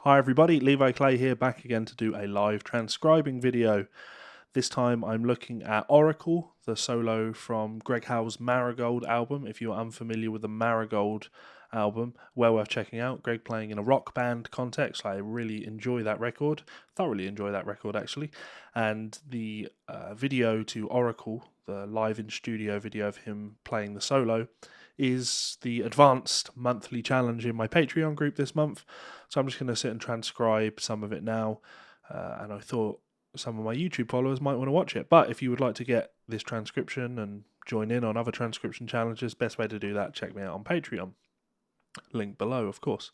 Hi everybody, Levi Clay here, back again to do a live transcribing video. This time I'm looking at Oracle, the solo from Greg Howe's Marigold album. If you're unfamiliar with the Marigold album, well worth checking out. Greg playing in a rock band context. I really enjoy that record, thoroughly enjoy that record actually. And the video to Oracle, the live in studio video of him playing the solo, is the advanced monthly challenge in my Patreon group this month. So I'm just going to sit and transcribe some of it now, and I thought some of my YouTube followers might want to watch it. But if you would like to get this transcription and join in on other transcription challenges, best way to do that, check me out on Patreon. Link below, of course.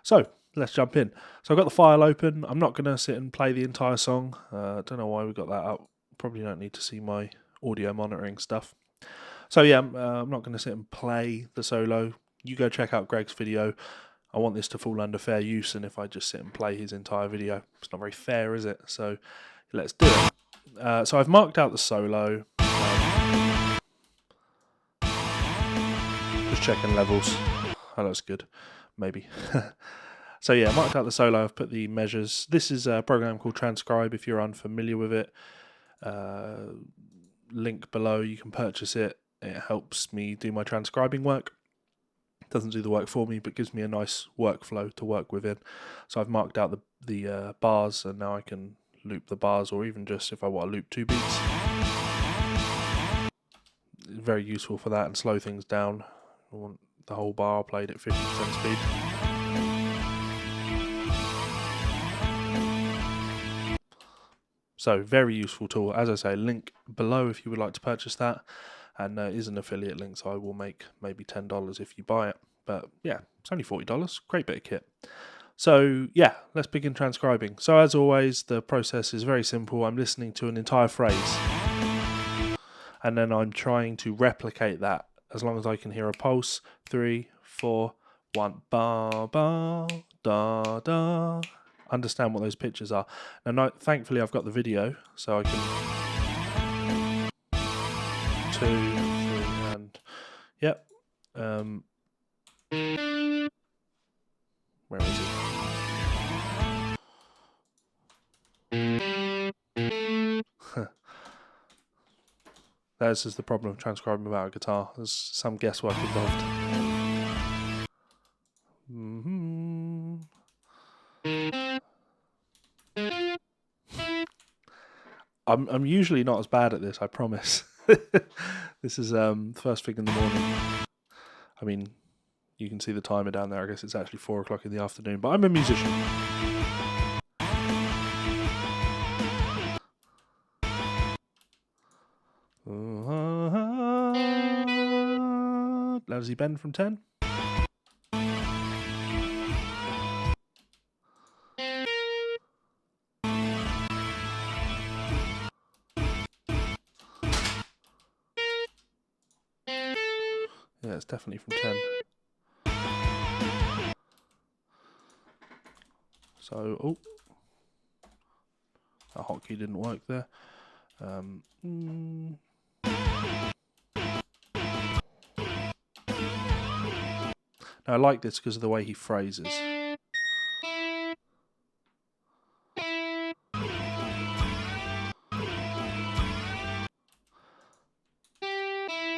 So let's jump in. So I've got the file open. I'm not going to sit and play the entire song. I don't know why we got that up. Probably don't need to see my audio monitoring stuff. So yeah, I'm not going to sit and play the solo. You go check out Greg's video. I want this to fall under fair use, and if I just sit and play his entire video, it's not very fair, is it? So let's do it. So I've marked out the solo. Just checking levels. Oh, that's good. Maybe. So yeah, marked out the solo. I've put the measures. This is a program called Transcribe, if you're unfamiliar with it. Link below, you can purchase it. It helps me do my transcribing work. It doesn't do the work for me, but gives me a nice workflow to work within. So I've marked out the bars, and now I can loop the bars, or even just if I want to loop 2 beats. It's very useful for that, and slow things down. I want the whole bar played at 50% speed. So very useful tool. As I say, link below if you would like to purchase that. And it is an affiliate link, so I will make maybe $10 if you buy it. But yeah, it's only $40. Great bit of kit. So yeah, let's begin transcribing. So as always, the process is very simple. I'm listening to an entire phrase, and then I'm trying to replicate that as long as I can hear a pulse. 3, 4, 1, ba, ba, da, da. Understand what those pitches are. Now, thankfully, I've got the video, so I can... 2, 3, and yep. Where is it? This is the problem of transcribing without a guitar. There's some guesswork involved. I'm usually not as bad at this, I promise. This is first thing in the morning. I mean, you can see the timer down there. I guess it's actually 4 o'clock in the afternoon, but I'm a musician. Does he bend from 10? Yeah, it's definitely from 10. So, oh, that hotkey didn't work there. Now, I like this because of the way he phrases.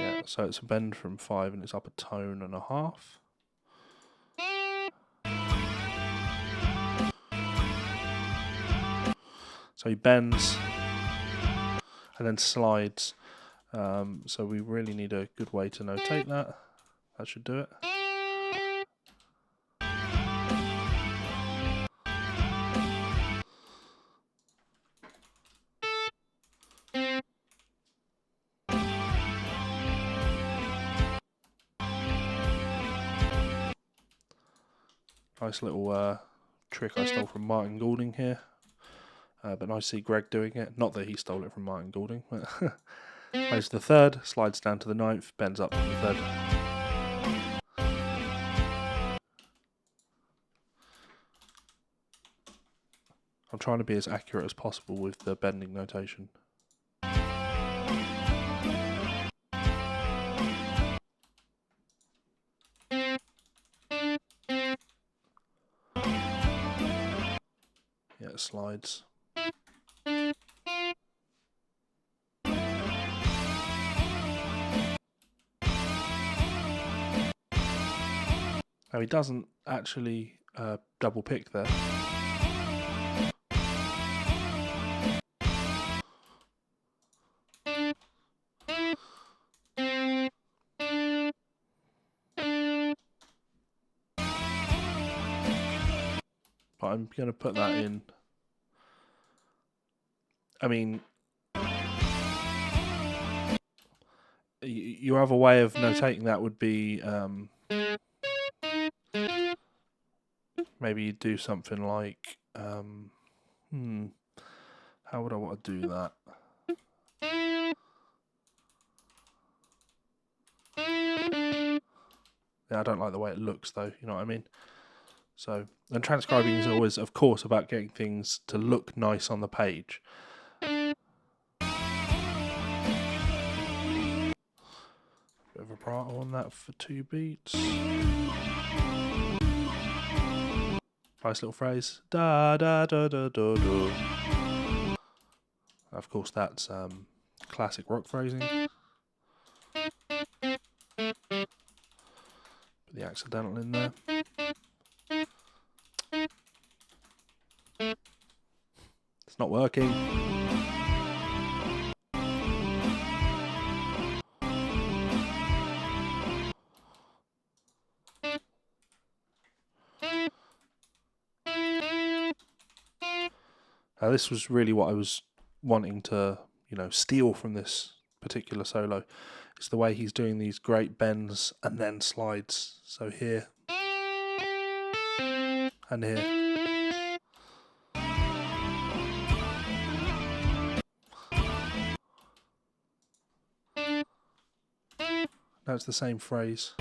Yeah, so it's a bend from 5 and it's up a tone and a half. So he bends and then slides. So we really need a good way to notate that. That should do it. Nice little trick I stole from Martin Goulding here. But nice to see Greg doing it. Not that he stole it from Martin Goulding. But plays the 3rd, slides down to the 9th, bends up to the 3rd. I'm trying to be as accurate as possible with the bending notation. Yeah, it slides. Now he doesn't actually double pick there. But I'm going to put that in. I mean, your other way of notating that would be maybe you do something like, how would I want to do that? Yeah, I don't like the way it looks though, you know what I mean? So, and transcribing is always, of course, about getting things to look nice on the page. Bit of vibrato on that for 2 beats. Nice little phrase. Da da da da da da. Of course, that's classic rock phrasing. Put the accidental in there. It's not working. Now, this was really what I was wanting to, you know, steal from this particular solo. It's the way he's doing these great bends and then slides. So here and here. Now it's the same phrase.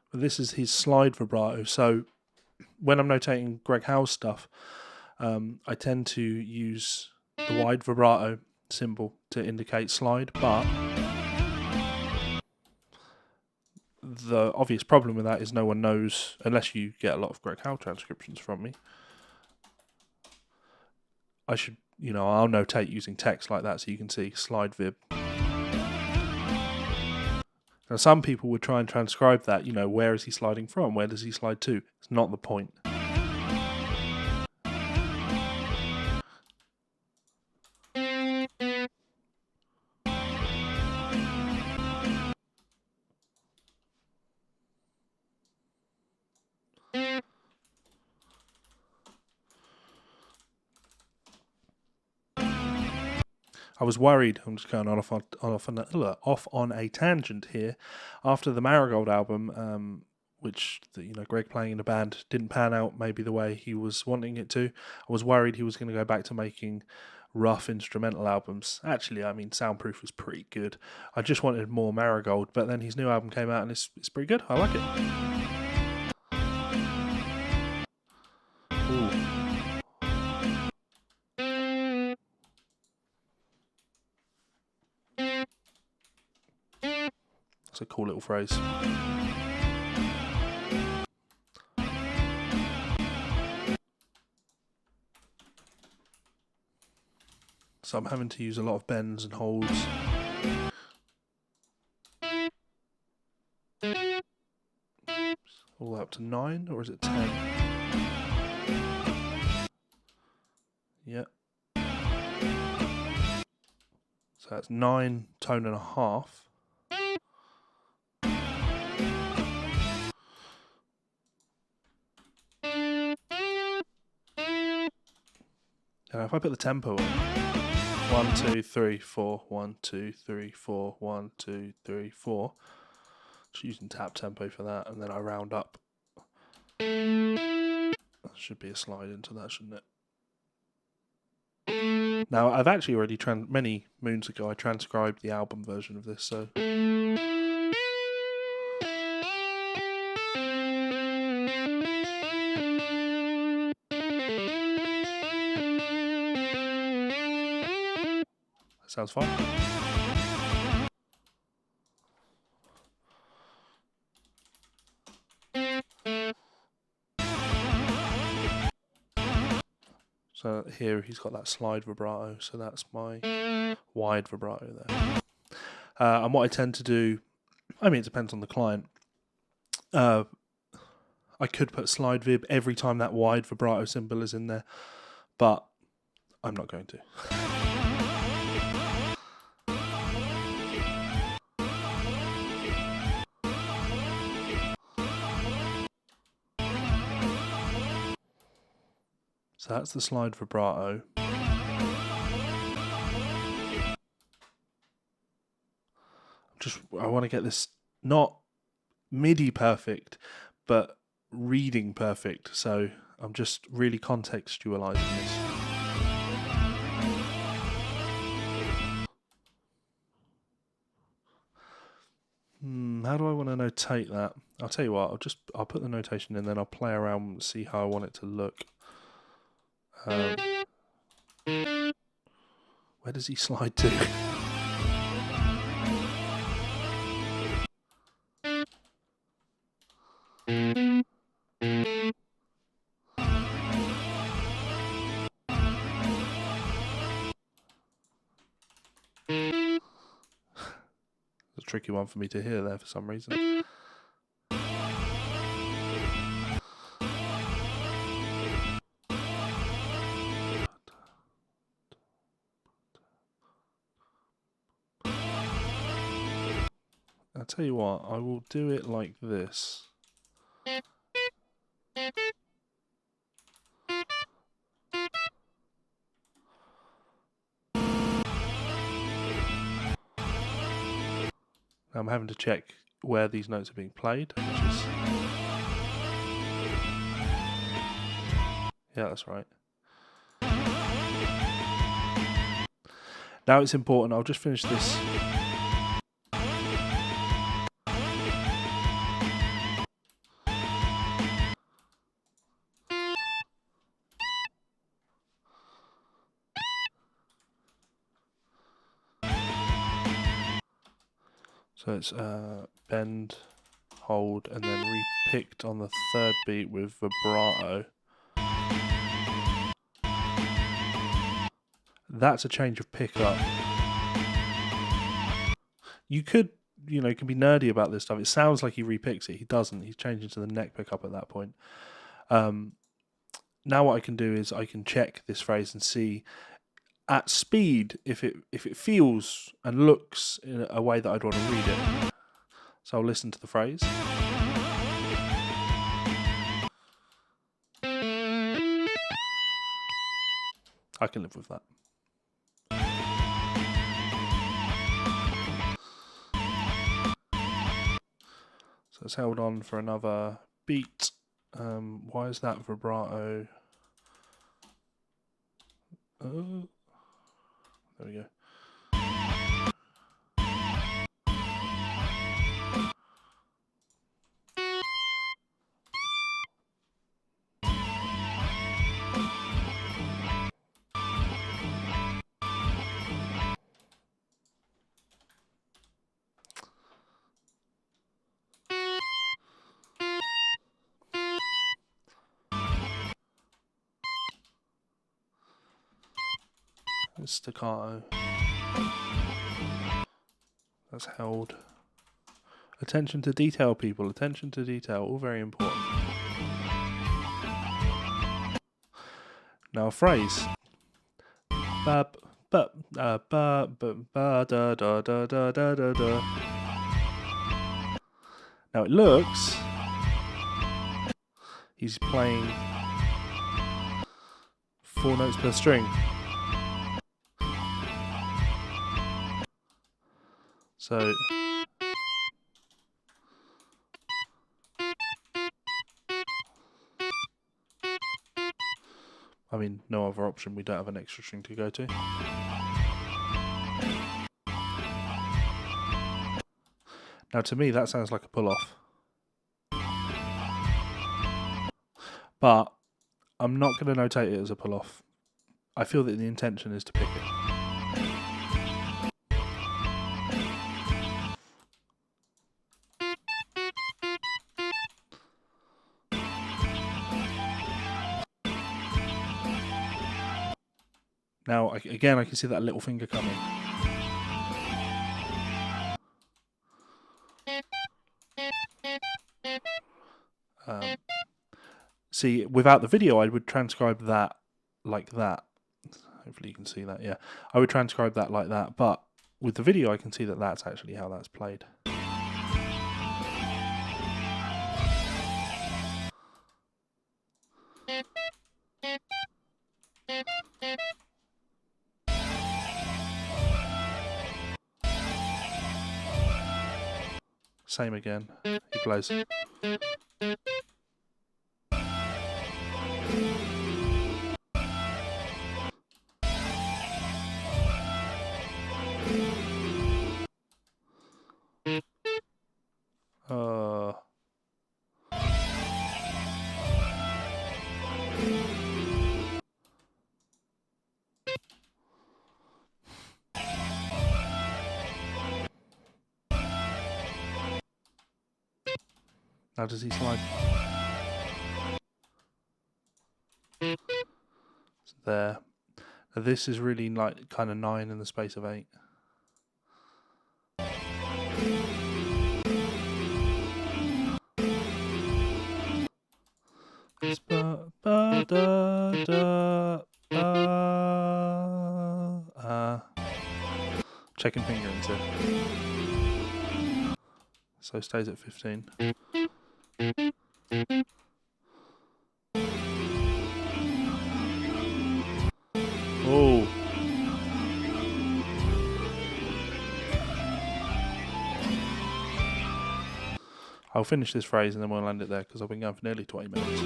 But this is his slide vibrato. So when I'm notating Greg Howe's stuff, I tend to use the wide vibrato symbol to indicate slide, but the obvious problem with that is no one knows, unless you get a lot of Greg Howe transcriptions from me. I should, you know, I'll notate using text like that so you can see slide vib. Now, some people would try and transcribe that, you know, where is he sliding from? Where does he slide to? It's not the point. I was worried, I'm just going off on a tangent here, after the Marigold album, which Greg playing in the band didn't pan out maybe the way he was wanting it to. I was worried he was going to go back to making rough instrumental albums. Actually, I mean, Soundproof was pretty good. I just wanted more Marigold, but then his new album came out and it's pretty good. I like it. Ooh. It's a cool little phrase. So I'm having to use a lot of bends and holds. All the way up to 9, or is it 10? Yep. So that's 9 tone and a half. And if I put the tempo on, 1, 2, 3, 4, 1, 2, 3, 4, 1, 2, 3, 4. Just using tap tempo for that, and then I round up. That should be a slide into that, shouldn't it? Now, I've actually already, many moons ago, I transcribed the album version of this, so... Sounds fine. So here he's got that slide vibrato, so that's my wide vibrato there. And what I tend to do, I mean, it depends on the client. I could put slide vib every time that wide vibrato symbol is in there, but I'm not going to. So that's the slide vibrato. I want to get this not MIDI perfect, but reading perfect. So I'm just really contextualizing this. How do I want to notate that? I'll tell you what, I'll put the notation in, then I'll play around and see how I want it to look. Where does he slide to? It's a tricky one for me to hear there for some reason. I'll tell you what, I will do it like this. I'm having to check where these notes are being played, which is... Yeah, that's right. Now it's important, I'll just finish this. So it's bend, hold, and then re-picked on the third beat with vibrato. That's a change of pickup. You could, you know, you can be nerdy about this stuff. It sounds like he re-picks it. He doesn't. He's changing to the neck pickup at that point. Now what I can do is I can check this phrase and see at speed if it feels and looks in a way that I'd want to read it. So I'll listen to the phrase. I can live with that. So it's held on for another beat. Why is that vibrato? There we go. Staccato. That's held. Attention to detail, people. Attention to detail. All very important. Now a phrase. Ba ba ba ba ba da da da da da da da. Now it looks. He's playing 4 notes per string. So I mean, no other option. We don't have an extra string to go to. Now to me that sounds like a pull-off. But I'm not going to notate it as a pull-off. I feel that the intention is to pick it. Now, again, I can see that little finger coming. See, without the video, I would transcribe that like that. Hopefully you can see that, yeah. I would transcribe that like that, but with the video, I can see that that's actually how that's played. Same again, he plays. Now does he slide? It's there. Now this is really like kind of 9 in the space of 8. It's checking fingerings here. So stays at 15. Oh. I'll finish this phrase and then we'll end it there because I've been going for nearly 20 minutes.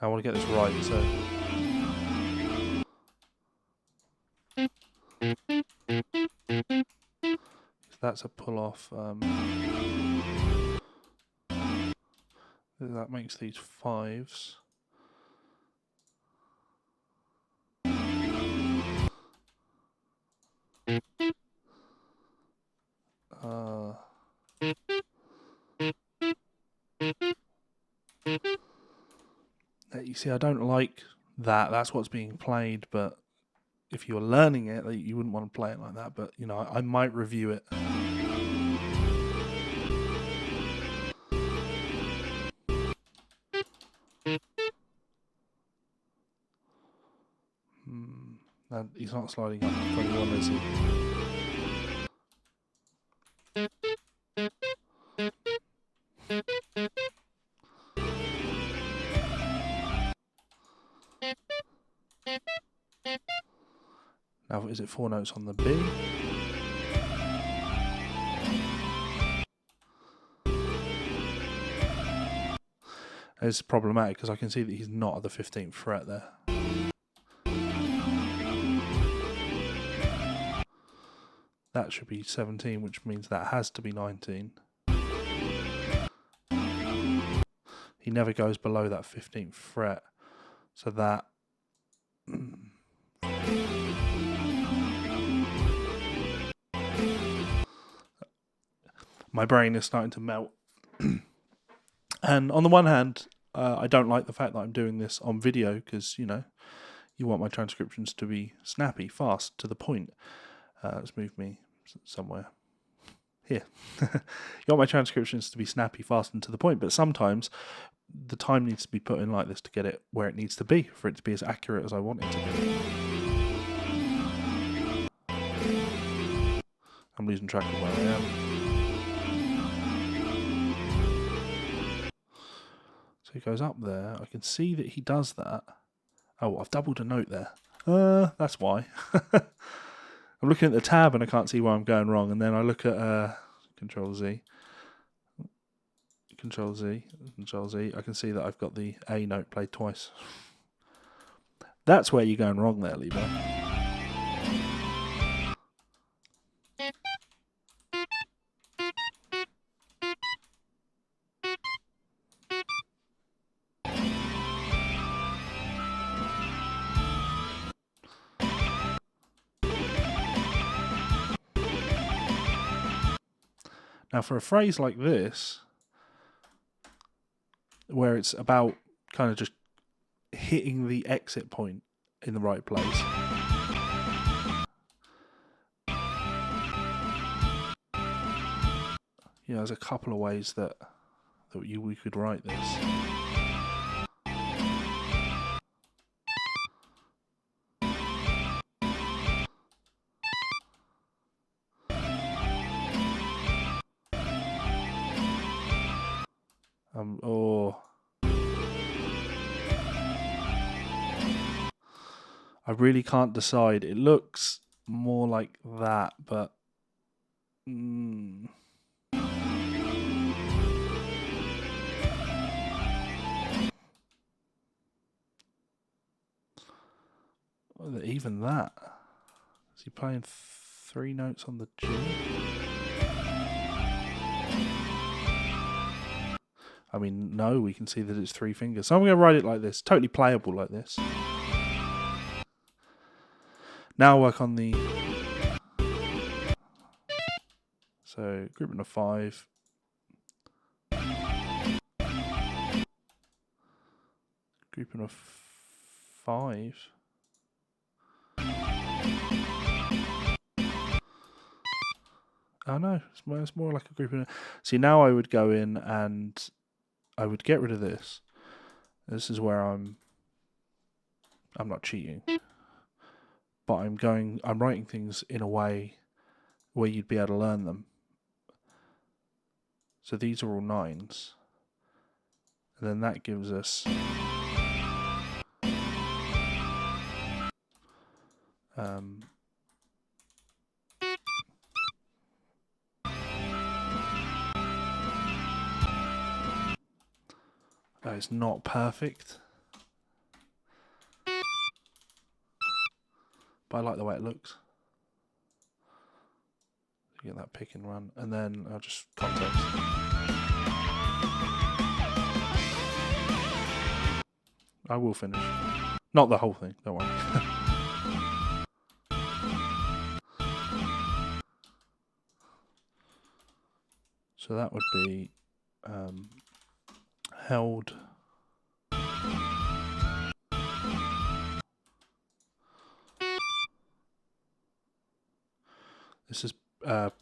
I want to get this right, so... That's a pull-off. That makes these 5s. You see, I don't like that. That's what's being played, but if you were learning it, you wouldn't want to play it like that. But, you know, I might review it. He's not sliding up to 21, is he? Now, is it 4 notes on the B? It's problematic because I can see that he's not at the 15th fret there. That should be 17, which means that has to be 19. He never goes below that 15th fret. So that... My brain is starting to melt. And on the one hand, I don't like the fact that I'm doing this on video because, you know, you want my transcriptions to be snappy, fast, to the point. Let's move me somewhere. Here. You want my transcriptions to be snappy, fast, and to the point, but sometimes the time needs to be put in like this to get it where it needs to be, for it to be as accurate as I want it to be. I'm losing track of where I am. So he goes up there. I can see that he does that. Oh, I've doubled a note there. That's why. I'm looking at the tab and I can't see where I'm going wrong. And then I look at Control Z. Control Z. Control Z. I can see that I've got the A note played twice. That's where you're going wrong there, Levi. Now for a phrase like this, where it's about kind of just hitting the exit point in the right place. Yeah, there's a couple of ways that we could write this. Or I really can't decide. It looks more like that, but even that. Is he playing 3 notes on the G? I mean, no, we can see that it's 3 fingers. So I'm going to write it like this, totally playable like this. Now work on the... So, grouping of 5. Grouping of 5. Oh no, it's more like a grouping. See, now I would go in and I would get rid of this. This is where I'm not cheating. But I'm writing things in a way where you'd be able to learn them. So these are all 9s. And then that gives us it's not perfect. But I like the way it looks. Get that pick and run, and then I'll just context. I will finish. Not the whole thing, don't worry. So that would be held. This is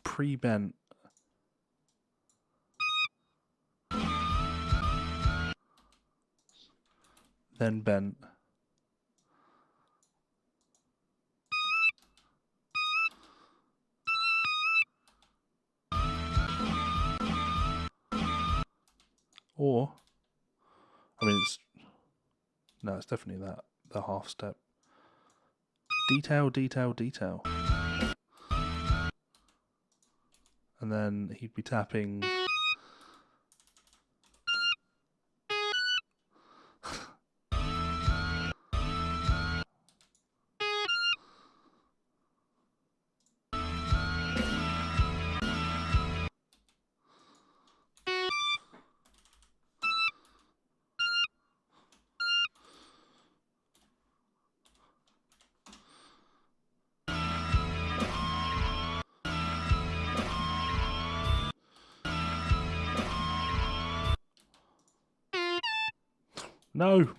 pre-bent. Then bent. Or, I mean, it's definitely that, the half step. Detail, detail, detail. And then he'd be tapping. No.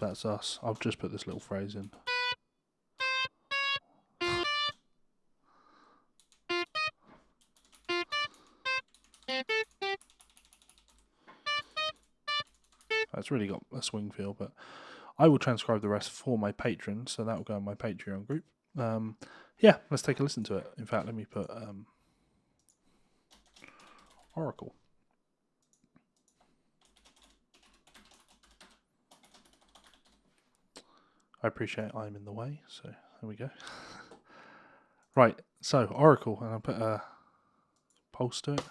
That's us. I'll just put this little phrase in. It's really got a swing feel, but I will transcribe the rest for my patrons, so that will go in my Patreon group. Yeah, let's take a listen to it. In fact, let me put Oracle. I appreciate I'm in the way, so there we go. Right, so Oracle, and I'll put a pulse to it.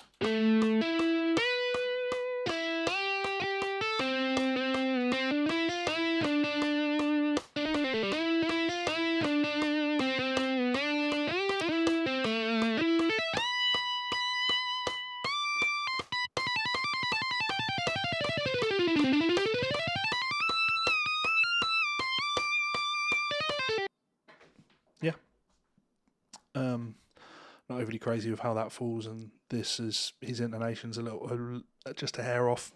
Not overly crazy with how that falls, and this is his intonation's a little just a hair off,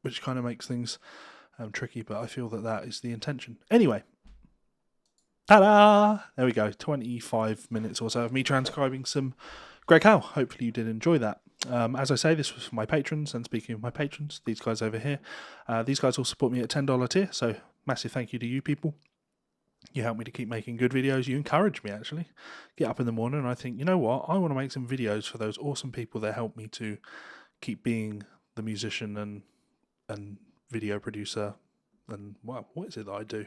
which kind of makes things tricky. But I feel that is the intention. Anyway, ta-da! There we go. 25 minutes or so of me transcribing some Greg Howe. Hopefully you did enjoy that. As I say, this was for my patrons, and speaking of my patrons, these guys over here, these guys all support me at $10 tier, so massive thank you to you people. You help me to keep making good videos. You encourage me, actually. Get up in the morning and I think, you know what, I want to make some videos for those awesome people that help me to keep being the musician and video producer and, well, what is it that I do?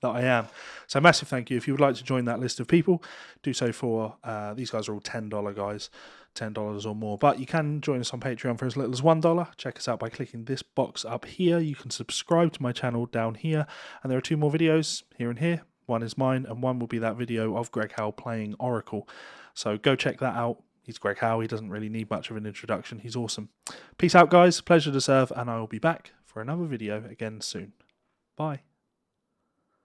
that I am. So massive thank you. If you would like to join that list of people, do so for, these guys are all $10 guys, $10 or more. But you can join us on Patreon for as little as $1. Check us out by clicking this box up here. You can subscribe to my channel down here. And there are 2 more videos here and here. One is mine, and one will be that video of Greg Howe playing Oracle. So go check that out. He's Greg Howe. He doesn't really need much of an introduction. He's awesome. Peace out, guys. Pleasure to serve, and I will be back for another video again soon. Bye.